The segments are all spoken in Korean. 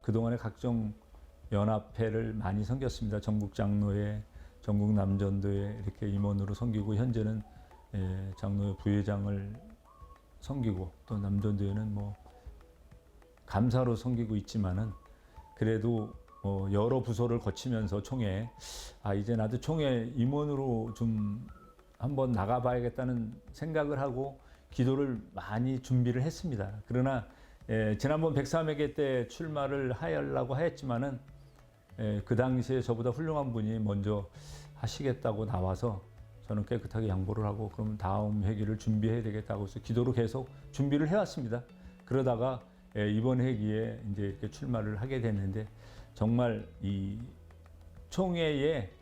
그동안에 각종 연합회를 많이 섬겼습니다. 전국 장로회, 전국 남전도회 이렇게 임원으로 섬기고 현재는 장로회 부회장을 섬기고 또 남전도회는 뭐 감사로 섬기고 있지만은 그래도 여러 부서를 거치면서 총회 이제 나도 총회 임원으로 좀 한번 나가봐야겠다는 생각을 하고 기도를 많이 준비를 했습니다. 그러나 지난번 103회계 때 출마를 하려고 하였지만은 그 당시에 저보다 훌륭한 분이 먼저 하시겠다고 나와서 저는 깨끗하게 양보를 하고 그러면 다음 회기를 준비해야 되겠다고 해서 기도로 계속 준비를 해왔습니다. 그러다가 이번 회기에 이제 이렇게 출마를 하게 됐는데 정말 이 총회에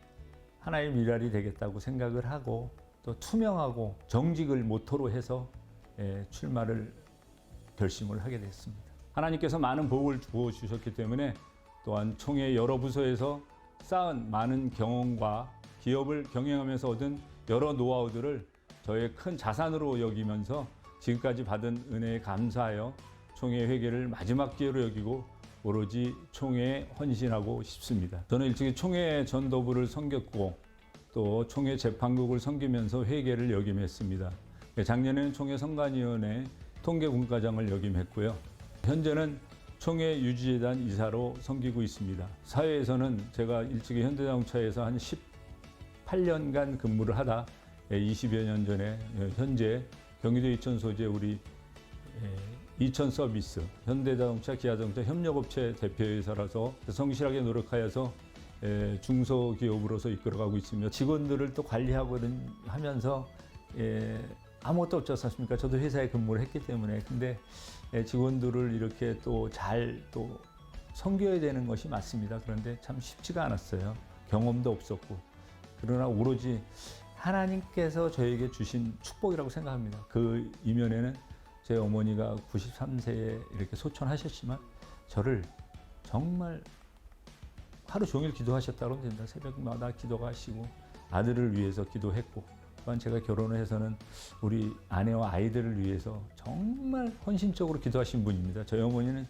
하나의 미랄이 되겠다고 생각을 하고 또 투명하고 정직을 모토로 해서 출마를 결심을 하게 됐습니다. 하나님께서 많은 복을 부어주셨기 때문에 또한 총회 여러 부서에서 쌓은 많은 경험과 기업을 경영하면서 얻은 여러 노하우들을 저의 큰 자산으로 여기면서 지금까지 받은 은혜에 감사하여 총회 회계를 마지막 기회로 여기고 오로지 총회에 헌신하고 싶습니다. 저는 일찍이 총회 전도부를 섬겼고 또 총회 재판국을 섬기면서 회계를 역임했습니다. 작년에는 총회 선관위원회 통계분과장을 역임했고요. 현재는 총회 유지재단 이사로 섬기고 있습니다. 사회에서는 제가 일찍이 현대자동차에서 한 18년간 근무를 하다 20여 년 전에 현재 경기도 이천 소재 우리 이천 서비스 현대자동차 기아자동차 협력업체 대표이사라서 성실하게 노력하여서 중소기업으로서 이끌어가고 있으며 직원들을 또 관리하고 하면서 아무것도 없지 않습니까? 저도 회사에 근무를 했기 때문에 근데 직원들을 이렇게 또 잘 또 섬겨야 되는 것이 맞습니다. 그런데 참 쉽지가 않았어요. 경험도 없었고 그러나 오로지 하나님께서 저에게 주신 축복이라고 생각합니다. 그 이면에는 제 어머니가 93세에 이렇게 소천하셨지만 저를 정말 하루 종일 기도하셨다고 하면 된다. 새벽마다 기도가 하시고 아들을 위해서 기도했고 또한 제가 결혼을 해서는 우리 아내와 아이들을 위해서 정말 헌신적으로 기도하신 분입니다. 저희 어머니는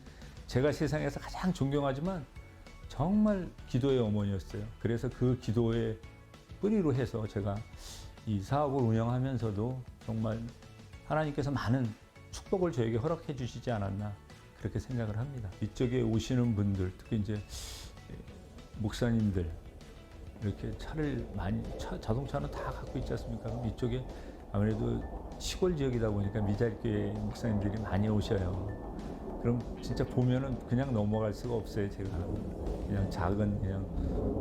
제가 세상에서 가장 존경하지만 정말 기도의 어머니였어요. 그래서 그 기도의 뿌리로 해서 제가 이 사업을 운영하면서도 정말 하나님께서 많은 축복을 저에게 허락해 주시지 않았나 그렇게 생각을 합니다. 이쪽에 오시는 분들 특히 이제 목사님들 이렇게 차를 많이 자동차는 다 갖고 있지 않습니까? 그럼 이쪽에 아무래도 시골 지역이다 보니까 미자립교회 목사님들이 많이 오셔요. 그럼 진짜 보면은 그냥 넘어갈 수가 없어요. 제가 그냥 작은 그냥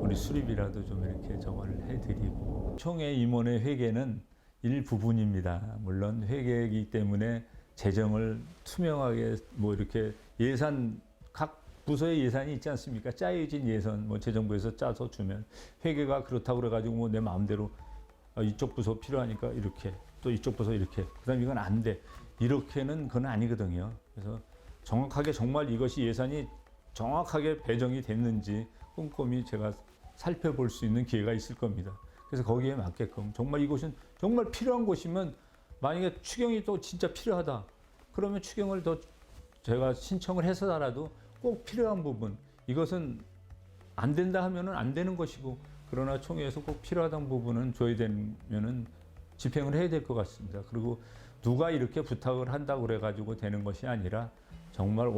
우리 수립이라도 좀 이렇게 저거를 해드리고 총회 임원의 회계는 일부분입니다. 물론 회계이기 때문에 재정을 투명하게 뭐 이렇게 예산 각 부서의 예산이 있지 않습니까? 짜여진 예산 뭐 재정부에서 짜서 주면 회계가 그렇다고 그래가지고 뭐 내 마음대로 이쪽 부서 필요하니까 이렇게 또 이쪽 부서 이렇게 그다음 이건 안 돼 이렇게는 그건 아니거든요. 그래서 정확하게 정말 이것이 예산이 정확하게 배정이 됐는지 꼼꼼히 제가 살펴볼 수 있는 기회가 있을 겁니다. 그래서 거기에 맞게끔 정말 이곳은 정말 필요한 곳이면 만약에 추경이 또 진짜 필요하다 그러면 추경을 더 제가 신청을 해서라도 꼭 필요한 부분 이것은 안 된다 하면은 안 되는 것이고 그러나 총회에서 꼭 필요하다는 부분은 줘야 되면은 집행을 해야 될 것 같습니다. 그리고 누가 이렇게 부탁을 한다고 그래가지고 되는 것이 아니라 정말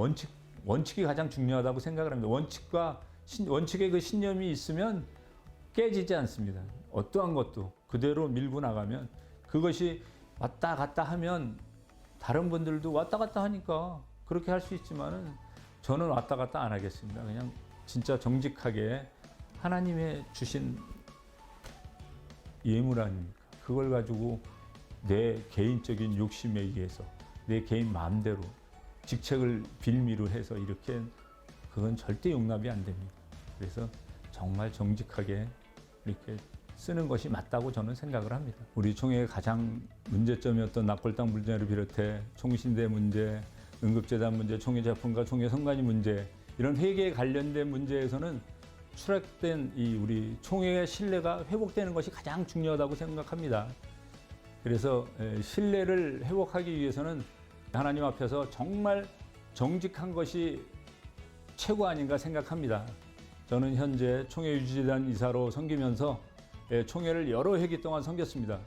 원칙이 가장 중요하다고 생각을 합니다. 원칙의 그 신념이 있으면 깨지지 않습니다. 어떠한 것도 그대로 밀고 나가면 그것이 왔다 갔다 하면 다른 분들도 왔다 갔다 하니까 그렇게 할 수 있지만은 저는 왔다 갔다 안 하겠습니다. 그냥 진짜 정직하게 하나님의 주신 예물 아닙니까? 그걸 가지고 내 개인적인 욕심에 의해서 내 개인 마음대로 직책을 빌미로 해서 이렇게 그건 절대 용납이 안 됩니다. 그래서 정말 정직하게 이렇게 쓰는 것이 맞다고 저는 생각을 합니다. 우리 총회의 가장 문제점이었던 납골당 문제를 비롯해 총신대 문제, 응급재단 문제, 총회 재판과 총회 선관위 문제 이런 회계에 관련된 문제에서는 추락된 이 우리 총회의 신뢰가 회복되는 것이 가장 중요하다고 생각합니다. 그래서 신뢰를 회복하기 위해서는 하나님 앞에서 정말 정직한 것이 최고 아닌가 생각합니다. 저는 현재 총회유지재단 이사로 섬기면서 총회를 여러 회기 동안 섬겼습니다.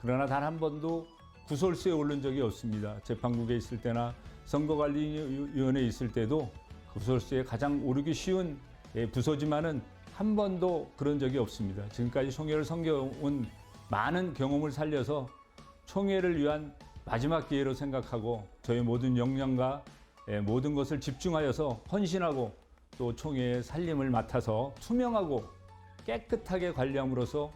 그러나 단 한 번도 구설수에 오른 적이 없습니다. 재판국에 있을 때나 선거관리위원회에 있을 때도 구설수에 가장 오르기 쉬운 부서지만은 한 번도 그런 적이 없습니다. 지금까지 총회를 섬겨온 많은 경험을 살려서 총회를 위한 마지막 기회로 생각하고 저의 모든 역량과 모든 것을 집중하여서 헌신하고 또 총회의 살림을 맡아서 투명하고 깨끗하게 관리함으로써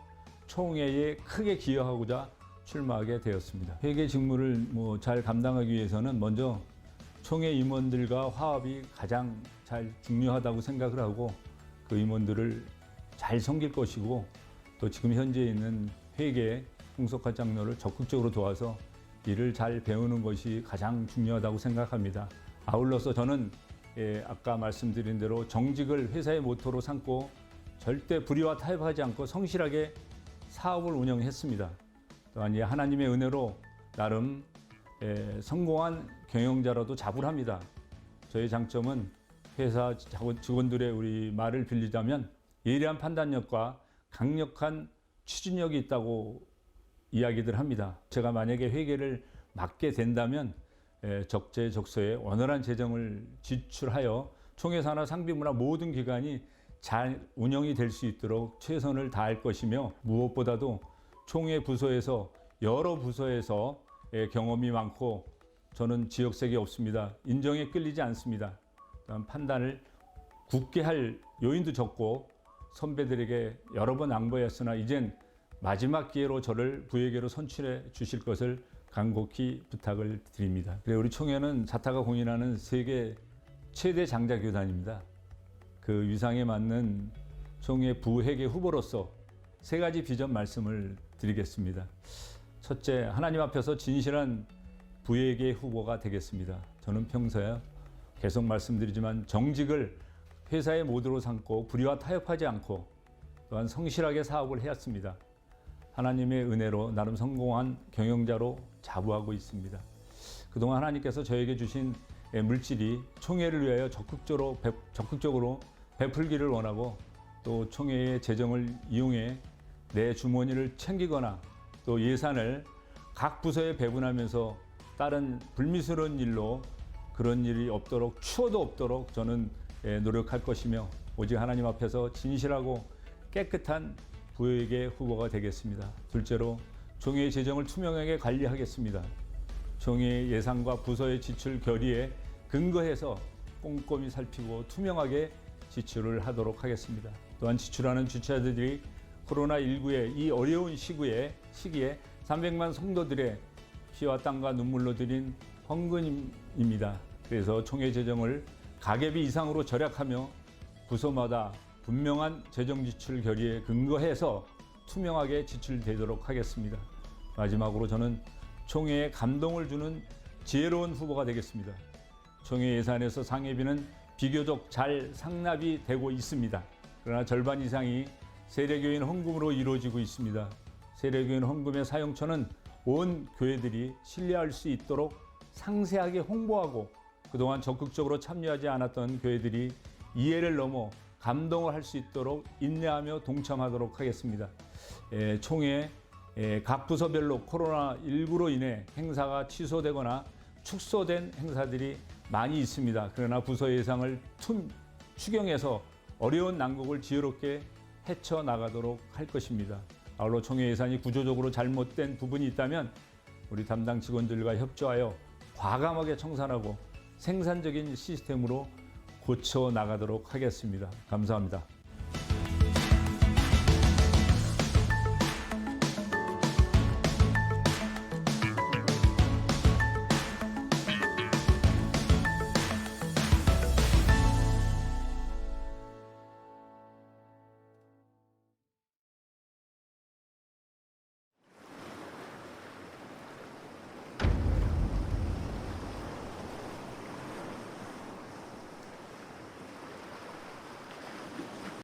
총회에 크게 기여하고자 출마하게 되었습니다. 회계 직무를 잘 감당하기 위해서는 먼저 총회 임원들과 화합이 가장 잘 중요하다고 생각을 하고 그 임원들을 잘 섬길 것이고 또 지금 현재 있는 회계 홍석화 장로를 적극적으로 도와서 일을 잘 배우는 것이 가장 중요하다고 생각합니다. 아울러서 저는 아까 말씀드린 대로 정직을 회사의 모토로 삼고 절대 불의와 타협하지 않고 성실하게 사업을 운영했습니다. 또한 하나님의 은혜로 나름 성공한 경영자로도 자부합니다. 저의 장점은 회사 직원들의 우리 말을 빌리자면 예리한 판단력과 강력한 추진력이 있다고 이야기들 합니다. 제가 만약에 회계를 맡게 된다면 적재적소에 원활한 재정을 지출하여 총회사나 상비문화 모든 기관이 잘 운영이 될 수 있도록 최선을 다할 것이며 무엇보다도 총회 부서에서 여러 부서에서 경험이 많고 저는 지역색이 없습니다. 인정에 끌리지 않습니다. 판단을 굳게 할 요인도 적고 선배들에게 여러 번 양보했으나 이젠 마지막 기회로 저를 부회계로 선출해 주실 것을 간곡히 부탁을 드립니다. 그래 우리 총회는 자타가 공인하는 세계 최대 장자교단입니다. 그 위상에 맞는 총회 부회계 후보로서 세 가지 비전 말씀을 드리겠습니다. 첫째, 하나님 앞에서 진실한 부회계 후보가 되겠습니다. 저는 평소에 계속 말씀드리지만 정직을 회사의 모드로 삼고 불의와 타협하지 않고 또한 성실하게 사업을 해왔습니다. 하나님의 은혜로 나름 성공한 경영자로 자부하고 있습니다. 그동안 하나님께서 저에게 주신 물질이 총회를 위하여 적극적으로 베풀기를 원하고 또 총회의 재정을 이용해 내 주머니를 챙기거나 또 예산을 각 부서에 배분하면서 다른 불미스러운 일로 그런 일이 없도록 추워도 없도록 저는 노력할 것이며 오직 하나님 앞에서 진실하고 깨끗한 부회계 후보가 되겠습니다. 둘째로 총회의 재정을 투명하게 관리하겠습니다. 총회의 예산과 부서의 지출 결의에 근거해서 꼼꼼히 살피고 투명하게 지출을 하도록 하겠습니다. 또한 지출하는 주체자들이 코로나19의 이 어려운 시기에 300만 성도들의 피와 땀과 눈물로 드린 헌금입니다. 그래서 총회 재정을 가계비 이상으로 절약하며 부서마다 분명한 재정 지출 결의에 근거해서 투명하게 지출되도록 하겠습니다. 마지막으로 저는 총회에 감동을 주는 지혜로운 후보가 되겠습니다. 총회 예산에서 상회비는 비교적 잘 상납이 되고 있습니다. 그러나 절반 이상이 세례교인 헌금으로 이루어지고 있습니다. 세례교인 헌금의 사용처는 온 교회들이 신뢰할 수 있도록 상세하게 홍보하고 그동안 적극적으로 참여하지 않았던 교회들이 이해를 넘어 감동을 할 수 있도록 인내하며 동참하도록 하겠습니다. 총회 각 부서별로 코로나19로 인해 행사가 취소되거나 축소된 행사들이 많이 있습니다. 그러나 부서 예산을 추경해서 어려운 난국을 지혜롭게 헤쳐나가도록 할 것입니다. 아울러 총회 예산이 구조적으로 잘못된 부분이 있다면 우리 담당 직원들과 협조하여 과감하게 청산하고 생산적인 시스템으로 고쳐 나가도록 하겠습니다. 감사합니다.